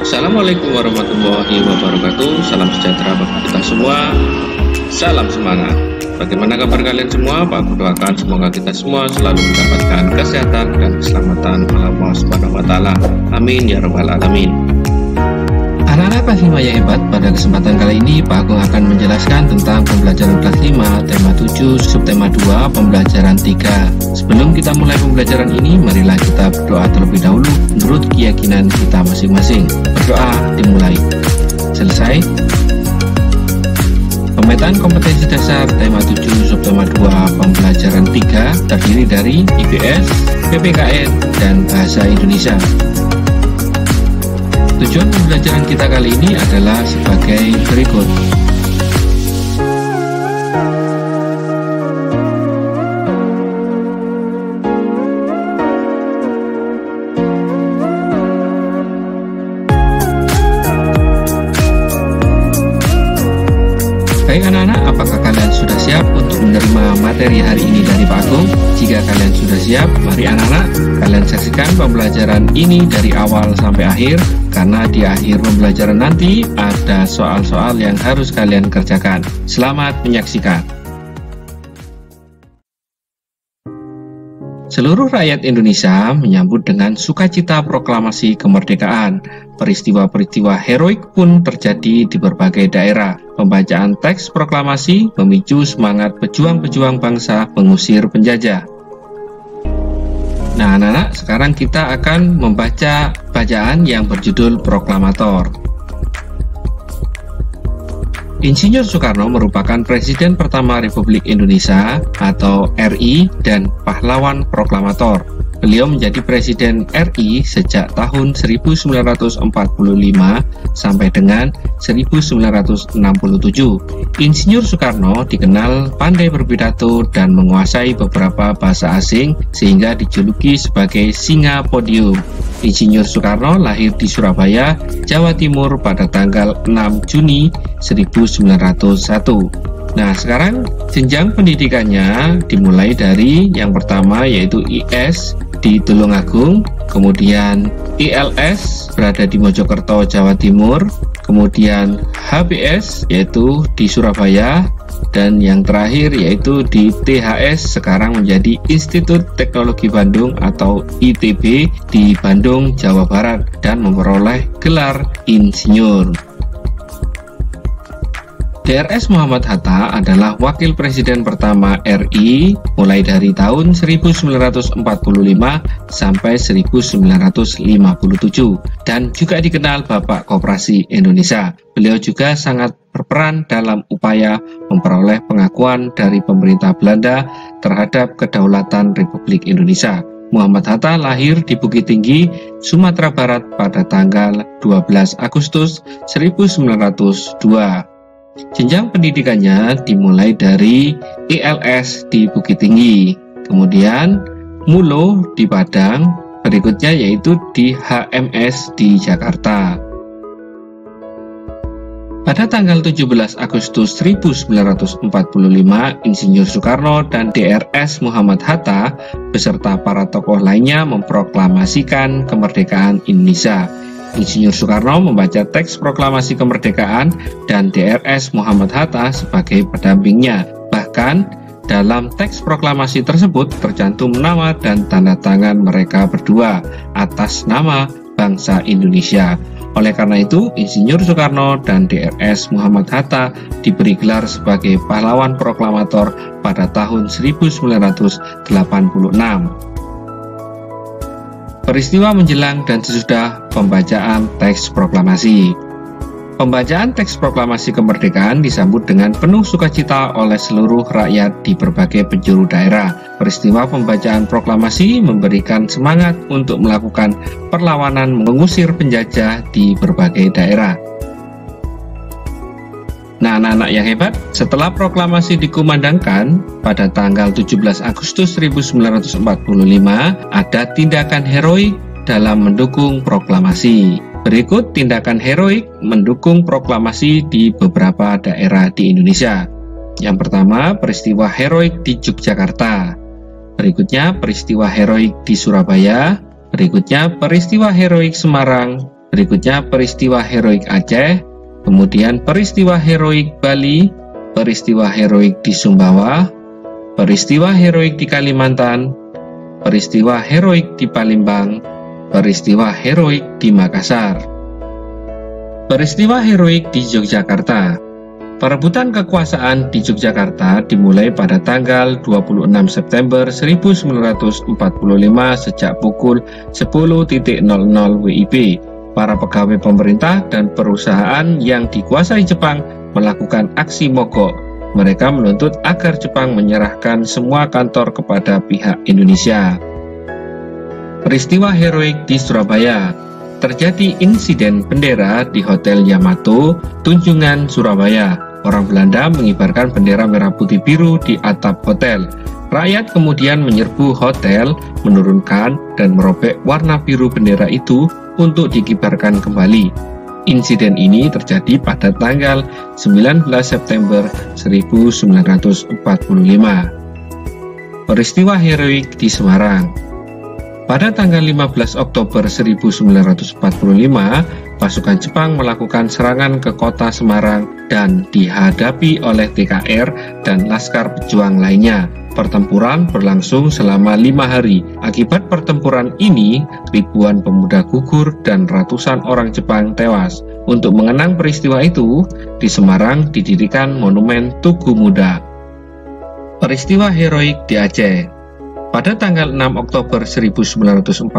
Assalamualaikum warahmatullahi wabarakatuh. Salam sejahtera bagi kita semua. Salam semangat. Bagaimana kabar kalian semua? Aku doakan semoga kita semua selalu mendapatkan kesehatan dan keselamatan Allah Subhanahu wa taala. Amin ya rabbal alamin. Anak-anak kelas 5 yang hebat, pada kesempatan kali ini Pak Agung akan menjelaskan tentang pembelajaran kelas 5, tema 7, subtema 2, pembelajaran 3. Sebelum kita mulai pembelajaran ini, marilah kita berdoa terlebih dahulu menurut keyakinan kita masing-masing. Berdoa dimulai. Selesai. Pemetaan kompetensi dasar tema 7, subtema 2, pembelajaran 3 terdiri dari IPS, PPKN, dan Bahasa Indonesia. Tujuan pembelajaran kita kali ini adalah sebagai berikut. Baik anak-anak, apakah kalian sudah siap untuk menerima materi hari ini dari Pak Agung? Jika kalian sudah siap, mari anak-anak, kalian saksikan pembelajaran ini dari awal sampai akhir, karena di akhir pembelajaran nanti ada soal-soal yang harus kalian kerjakan. Selamat menyaksikan. Seluruh rakyat Indonesia menyambut dengan sukacita proklamasi kemerdekaan. Peristiwa-peristiwa heroik pun terjadi di berbagai daerah. Pembacaan teks proklamasi memicu semangat pejuang-pejuang bangsa mengusir penjajah. Nah, anak-anak, sekarang kita akan membaca bacaan yang berjudul Proklamator. Insinyur Soekarno merupakan Presiden pertama Republik Indonesia atau RI dan pahlawan proklamator. Beliau menjadi Presiden RI sejak tahun 1945 sampai dengan 1967. Insinyur Soekarno dikenal pandai berpidato dan menguasai beberapa bahasa asing sehingga dijuluki sebagai singa podium. Insinyur Soekarno lahir di Surabaya, Jawa Timur pada tanggal 6 Juni 1901. Nah, sekarang jenjang pendidikannya dimulai dari yang pertama yaitu IS di Tulungagung, kemudian ILS berada di Mojokerto, Jawa Timur, kemudian HBS yaitu di Surabaya, dan yang terakhir yaitu di THS, sekarang menjadi Institut Teknologi Bandung atau ITB di Bandung, Jawa Barat, dan memperoleh gelar insinyur. DRS Muhammad Hatta adalah Wakil Presiden pertama RI mulai dari tahun 1945 sampai 1957 dan juga dikenal Bapak Koperasi Indonesia. Beliau juga sangat berperan dalam upaya memperoleh pengakuan dari pemerintah Belanda terhadap kedaulatan Republik Indonesia. Muhammad Hatta lahir di Bukit Tinggi, Sumatera Barat pada tanggal 12 Agustus 1902. Jenjang pendidikannya dimulai dari ILS di Bukit Tinggi, kemudian Mulo di Padang, berikutnya yaitu di HMS di Jakarta. Pada tanggal 17 Agustus 1945, Insinyur Soekarno dan DRS Muhammad Hatta beserta para tokoh lainnya memproklamasikan kemerdekaan Indonesia. Insinyur Soekarno membaca teks proklamasi kemerdekaan dan DRS Muhammad Hatta sebagai pendampingnya. Bahkan dalam teks proklamasi tersebut tercantum nama dan tanda tangan mereka berdua atas nama bangsa Indonesia. Oleh karena itu, Insinyur Soekarno dan DRS Muhammad Hatta diberi gelar sebagai pahlawan proklamator pada tahun 1986. Peristiwa menjelang dan sesudah pembacaan teks proklamasi. Pembacaan teks proklamasi kemerdekaan disambut dengan penuh sukacita oleh seluruh rakyat di berbagai penjuru daerah. Peristiwa pembacaan proklamasi memberikan semangat untuk melakukan perlawanan mengusir penjajah di berbagai daerah. Nah, anak-anak yang hebat, setelah proklamasi dikumandangkan pada tanggal 17 Agustus 1945, ada tindakan heroik dalam mendukung proklamasi. Berikut tindakan heroik mendukung proklamasi di beberapa daerah di Indonesia. Yang pertama, peristiwa heroik di Yogyakarta. Berikutnya, peristiwa heroik di Surabaya. Berikutnya, peristiwa heroik Semarang. Berikutnya peristiwa heroik Aceh, kemudian peristiwa heroik Bali, peristiwa heroik di Sumbawa, peristiwa heroik di Kalimantan, peristiwa heroik di Palembang, peristiwa heroik di Makassar. Peristiwa heroik di Yogyakarta. Perebutan kekuasaan di Yogyakarta dimulai pada tanggal 26 September 1945 sejak pukul 10.00 WIB. Para pegawai pemerintah dan perusahaan yang dikuasai Jepang melakukan aksi mogok. Mereka menuntut agar Jepang menyerahkan semua kantor kepada pihak Indonesia. Peristiwa heroik di Surabaya. Terjadi insiden bendera di Hotel Yamato, Tunjungan, Surabaya. Orang Belanda mengibarkan bendera merah putih biru di atap hotel. Rakyat kemudian menyerbu hotel, menurunkan dan merobek warna biru bendera itu untuk dikibarkan kembali. Insiden ini terjadi pada tanggal 19 September 1945. Peristiwa heroik di Semarang. Pada tanggal 15 Oktober 1945, pasukan Jepang melakukan serangan ke kota Semarang dan dihadapi oleh TKR dan Laskar Pejuang lainnya. Pertempuran berlangsung selama 5 hari. Akibat pertempuran ini, ribuan pemuda gugur dan ratusan orang Jepang tewas. Untuk mengenang peristiwa itu, di Semarang didirikan Monumen Tugu Muda. Peristiwa heroik di Aceh. Pada tanggal 6 Oktober 1945,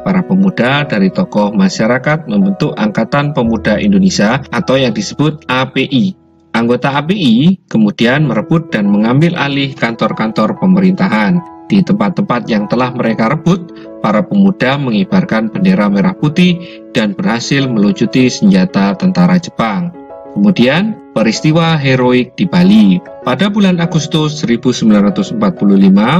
para pemuda dari tokoh masyarakat membentuk Angkatan Pemuda Indonesia atau yang disebut API. Anggota API kemudian merebut dan mengambil alih kantor-kantor pemerintahan. Di tempat-tempat yang telah mereka rebut, para pemuda mengibarkan bendera merah putih dan berhasil melucuti senjata tentara Jepang. Kemudian, peristiwa heroik di Bali. Pada bulan Agustus 1945,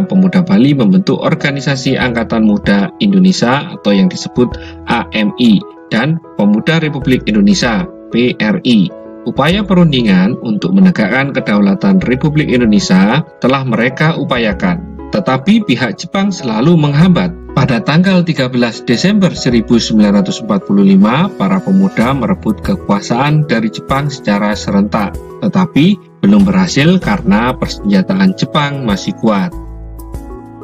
pemuda Bali membentuk Organisasi Angkatan Muda Indonesia atau yang disebut AMI dan Pemuda Republik Indonesia PRI. Upaya perundingan untuk menegakkan kedaulatan Republik Indonesia telah mereka upayakan, tetapi pihak Jepang selalu menghambat. Pada tanggal 13 Desember 1945, para pemuda merebut kekuasaan dari Jepang secara serentak, tetapi belum berhasil karena persenjataan Jepang masih kuat.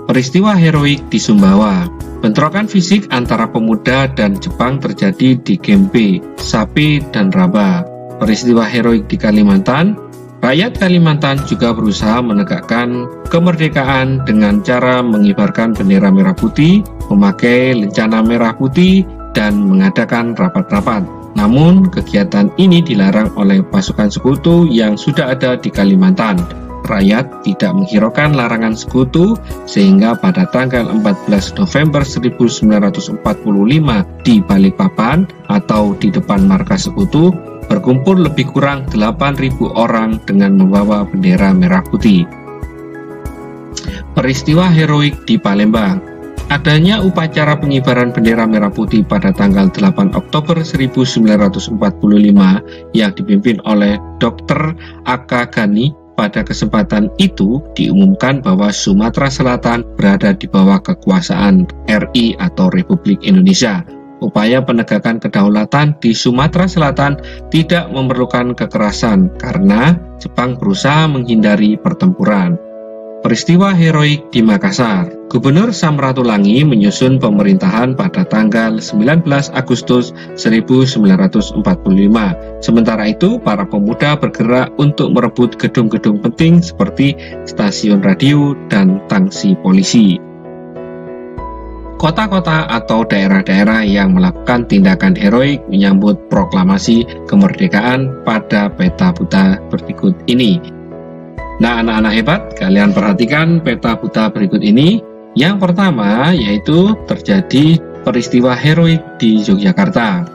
Peristiwa heroik di Sumbawa. Bentrokan fisik antara pemuda dan Jepang terjadi di Gempe, Sape, dan Raba. Peristiwa heroik di Kalimantan. Rakyat Kalimantan juga berusaha menegakkan kemerdekaan dengan cara mengibarkan bendera merah putih, memakai lencana merah putih, dan mengadakan rapat-rapat. Namun, kegiatan ini dilarang oleh pasukan sekutu yang sudah ada di Kalimantan. Rakyat tidak menghiraukan larangan sekutu, sehingga pada tanggal 14 November 1945 di Balikpapan atau di depan markas sekutu, berkumpul lebih kurang 8.000 orang dengan membawa bendera merah putih. Peristiwa heroik di Palembang. Adanya upacara pengibaran bendera merah putih pada tanggal 8 Oktober 1945 yang dipimpin oleh Dr. A.K. Ghani. Pada kesempatan itu diumumkan bahwa Sumatera Selatan berada di bawah kekuasaan RI atau Republik Indonesia. Upaya penegakan kedaulatan di Sumatera Selatan tidak memerlukan kekerasan karena Jepang berusaha menghindari pertempuran. Peristiwa heroik di Makassar. Gubernur Samratulangi menyusun pemerintahan pada tanggal 19 Agustus 1945. Sementara itu, para pemuda bergerak untuk merebut gedung-gedung penting seperti stasiun radio dan tangsi polisi. Kota-kota atau daerah-daerah yang melakukan tindakan heroik menyambut proklamasi kemerdekaan pada peta buta berikut ini. Nah, anak-anak hebat, kalian perhatikan peta buta berikut ini. Yang pertama yaitu terjadi peristiwa heroik di Yogyakarta.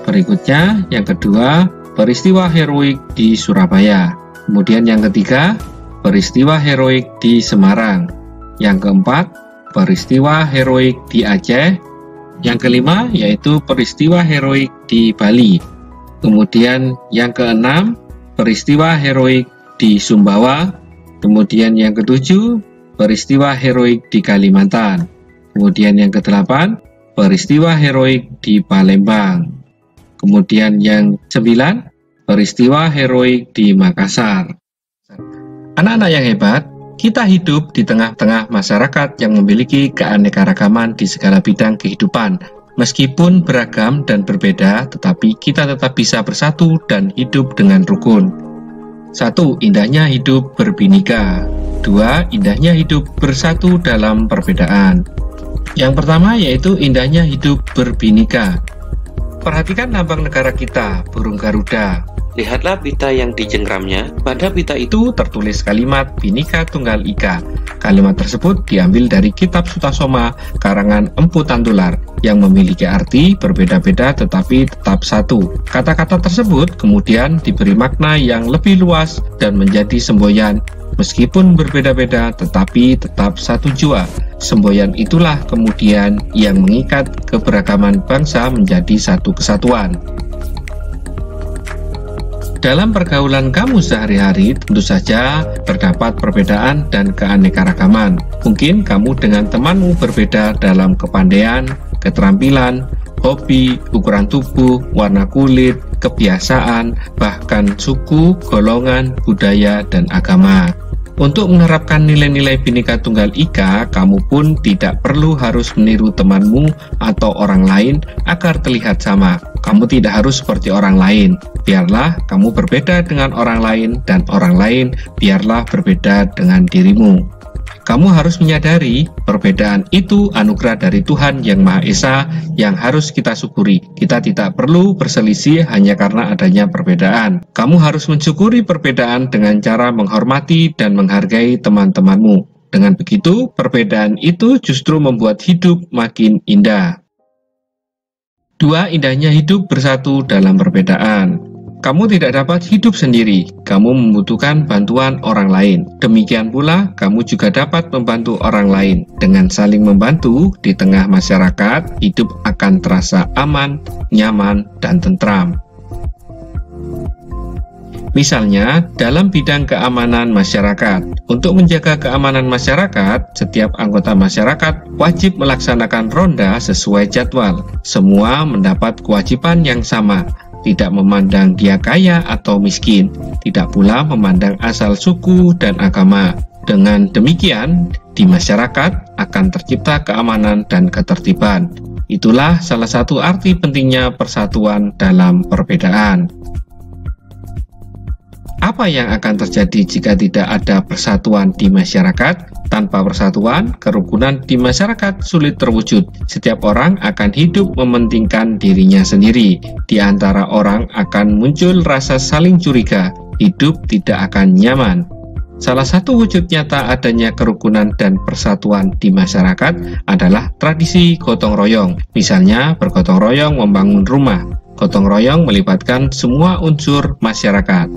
Berikutnya, yang kedua, peristiwa heroik di Surabaya. Kemudian yang ketiga, peristiwa heroik di Semarang. Yang keempat, peristiwa heroik di Aceh. Yang kelima yaitu peristiwa heroik di Bali. Kemudian yang keenam, peristiwa heroik di Sumbawa. Kemudian yang ketujuh, peristiwa heroik di Kalimantan. Kemudian yang kedelapan, peristiwa heroik di Palembang. Kemudian yang 9, peristiwa heroik di Makassar. Anak-anak yang hebat, kita hidup di tengah-tengah masyarakat yang memiliki keanekaragaman di segala bidang kehidupan. Meskipun beragam dan berbeda, tetapi kita tetap bisa bersatu dan hidup dengan rukun. 1. Indahnya hidup berbhinneka. 2. Indahnya hidup bersatu dalam perbedaan. Yang pertama yaitu indahnya hidup berbhinneka. Perhatikan lambang negara kita, burung Garuda. Lihatlah pita yang dijengkramnya. Pada pita itu tertulis kalimat Bhinneka Tunggal Ika. Kalimat tersebut diambil dari kitab Sutasoma karangan Empu Tantular yang memiliki arti berbeda-beda tetapi tetap satu. Kata-kata tersebut kemudian diberi makna yang lebih luas dan menjadi semboyan. Meskipun berbeda-beda tetapi tetap satu jua. Semboyan itulah kemudian yang mengikat keberagaman bangsa menjadi satu kesatuan. Dalam pergaulan kamu sehari-hari, tentu saja terdapat perbedaan dan keanekaragaman. Mungkin kamu dengan temanmu berbeda dalam kepandaian, keterampilan, hobi, ukuran tubuh, warna kulit, kebiasaan, bahkan suku, golongan, budaya, dan agama. Untuk menerapkan nilai-nilai Bhinneka Tunggal Ika, kamu pun tidak perlu harus meniru temanmu atau orang lain agar terlihat sama. Kamu tidak harus seperti orang lain. Biarlah kamu berbeda dengan orang lain dan orang lain biarlah berbeda dengan dirimu. Kamu harus menyadari perbedaan itu anugerah dari Tuhan Yang Maha Esa yang harus kita syukuri. Kita tidak perlu berselisih hanya karena adanya perbedaan. Kamu harus mensyukuri perbedaan dengan cara menghormati dan menghargai teman-temanmu. Dengan begitu, perbedaan itu justru membuat hidup makin indah. 2. Indahnya hidup bersatu dalam perbedaan. Kamu tidak dapat hidup sendiri, kamu membutuhkan bantuan orang lain. Demikian pula, kamu juga dapat membantu orang lain. Dengan saling membantu di tengah masyarakat, hidup akan terasa aman, nyaman, dan tentram. Misalnya, dalam bidang keamanan masyarakat. Untuk menjaga keamanan masyarakat, setiap anggota masyarakat wajib melaksanakan ronda sesuai jadwal. Semua mendapat kewajiban yang sama. Tidak memandang dia kaya atau miskin, tidak pula memandang asal suku dan agama. Dengan demikian, di masyarakat akan tercipta keamanan dan ketertiban. Itulah salah satu arti pentingnya persatuan dalam perbedaan. Apa yang akan terjadi jika tidak ada persatuan di masyarakat? Tanpa persatuan, kerukunan di masyarakat sulit terwujud. Setiap orang akan hidup mementingkan dirinya sendiri. Di antara orang akan muncul rasa saling curiga. Hidup tidak akan nyaman. Salah satu wujud nyata adanya kerukunan dan persatuan di masyarakat adalah tradisi gotong royong. Misalnya, bergotong royong membangun rumah. Gotong royong melibatkan semua unsur masyarakat.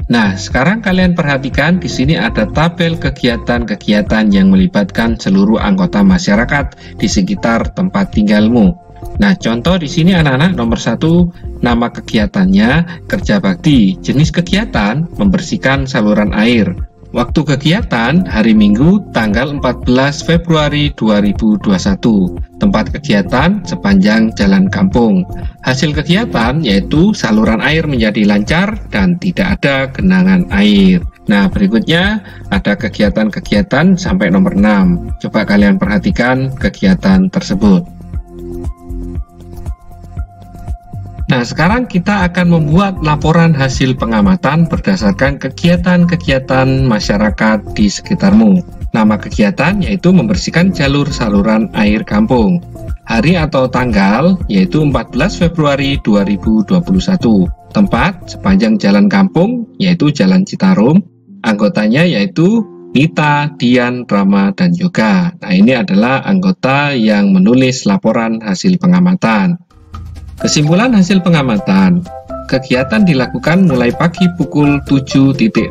Nah, sekarang kalian perhatikan di sini ada tabel kegiatan-kegiatan yang melibatkan seluruh anggota masyarakat di sekitar tempat tinggalmu. Nah, contoh di sini anak-anak nomor 1, nama kegiatannya kerja bakti. Jenis kegiatan membersihkan saluran air. Waktu kegiatan hari Minggu tanggal 14 Februari 2021. Tempat kegiatan sepanjang jalan kampung. Hasil kegiatan yaitu saluran air menjadi lancar dan tidak ada genangan air. Nah, berikutnya ada kegiatan-kegiatan sampai nomor 6. Coba kalian perhatikan kegiatan tersebut. Nah, sekarang kita akan membuat laporan hasil pengamatan berdasarkan kegiatan-kegiatan masyarakat di sekitarmu. Nama kegiatan yaitu membersihkan jalur saluran air kampung. Hari atau tanggal yaitu 14 Februari 2021. Tempat sepanjang jalan kampung yaitu Jalan Citarum. Anggotanya yaitu Nita, Dian, Rama, dan Yoga. Nah, ini adalah anggota yang menulis laporan hasil pengamatan. Kesimpulan hasil pengamatan, kegiatan dilakukan mulai pagi pukul 7.00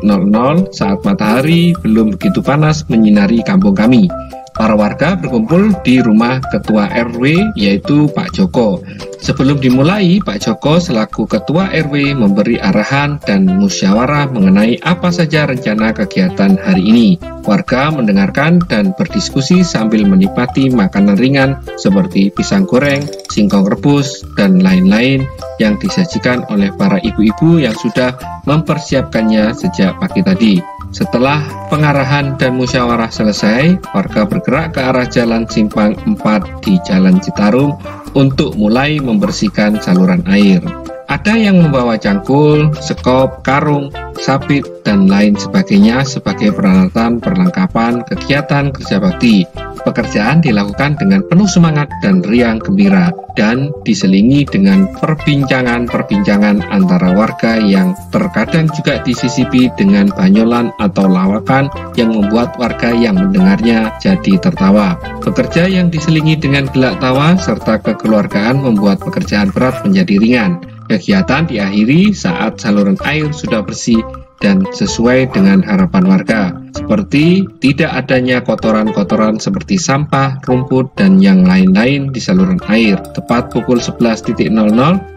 saat matahari belum begitu panas menyinari kampung kami. Para warga berkumpul di rumah Ketua RW yaitu Pak Joko. Sebelum dimulai, Pak Joko selaku Ketua RW memberi arahan dan musyawarah mengenai apa saja rencana kegiatan hari ini. Warga mendengarkan dan berdiskusi sambil menikmati makanan ringan seperti pisang goreng, singkong rebus, dan lain-lain yang disajikan oleh para ibu-ibu yang sudah mempersiapkannya sejak pagi tadi. Setelah pengarahan dan musyawarah selesai, warga bergerak ke arah Jalan Simpang 4 di Jalan Citarum untuk mulai membersihkan saluran air. Ada yang membawa cangkul, sekop, karung, sabit, dan lain sebagainya sebagai peralatan perlengkapan kegiatan kerja bakti. Pekerjaan dilakukan dengan penuh semangat dan riang gembira, dan diselingi dengan perbincangan-perbincangan antara warga yang terkadang juga disisipi dengan banyolan atau lawakan yang membuat warga yang mendengarnya jadi tertawa. Bekerja yang diselingi dengan gelak tawa serta kekeluargaan membuat pekerjaan berat menjadi ringan. Kegiatan diakhiri saat saluran air sudah bersih dan sesuai dengan harapan warga, seperti tidak adanya kotoran-kotoran seperti sampah, rumput, dan yang lain-lain di saluran air. Tepat pukul 11.00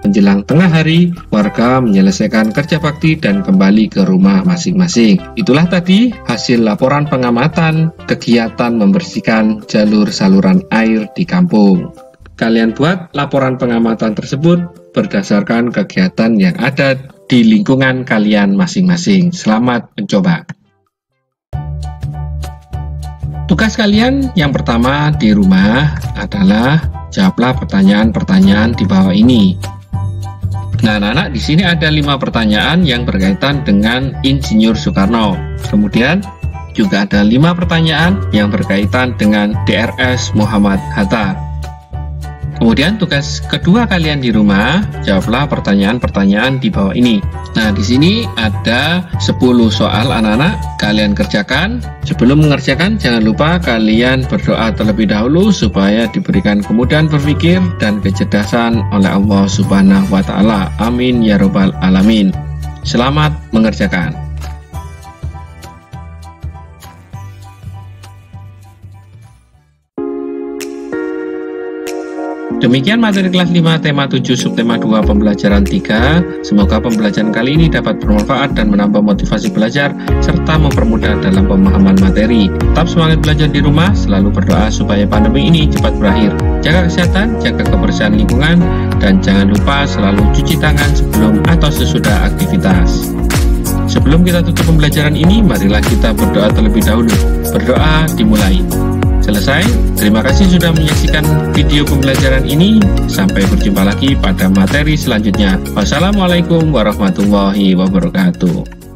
menjelang tengah hari, warga menyelesaikan kerja bakti dan kembali ke rumah masing-masing. Itulah tadi hasil laporan pengamatan kegiatan membersihkan jalur saluran air di kampung. Kalian buat laporan pengamatan tersebut berdasarkan kegiatan yang ada di lingkungan kalian masing-masing. Selamat mencoba. Tugas kalian yang pertama di rumah adalah jawablah pertanyaan-pertanyaan di bawah ini. Nah, anak-anak, di sini ada 5 pertanyaan yang berkaitan dengan Insinyur Soekarno. Kemudian juga ada 5 pertanyaan yang berkaitan dengan DRS Muhammad Hatta. Kemudian tugas kedua kalian di rumah, jawablah pertanyaan-pertanyaan di bawah ini. Nah, di sini ada 10 soal anak-anak, kalian kerjakan. Sebelum mengerjakan, jangan lupa kalian berdoa terlebih dahulu supaya diberikan kemudahan berpikir dan kecerdasan oleh Allah Subhanahu wa Ta'ala. Amin ya Rabbal Alamin. Selamat mengerjakan. Demikian materi kelas 5 tema 7 subtema 2 pembelajaran 3. Semoga pembelajaran kali ini dapat bermanfaat dan menambah motivasi belajar serta mempermudah dalam pemahaman materi. Tetap semangat belajar di rumah, selalu berdoa supaya pandemi ini cepat berakhir. Jaga kesehatan, jaga kebersihan lingkungan, dan jangan lupa selalu cuci tangan sebelum atau sesudah aktivitas. Sebelum kita tutup pembelajaran ini, marilah kita berdoa terlebih dahulu. Berdoa dimulai. Selesai, terima kasih sudah menyaksikan video pembelajaran ini. Sampai berjumpa lagi pada materi selanjutnya. Wassalamualaikum warahmatullahi wabarakatuh.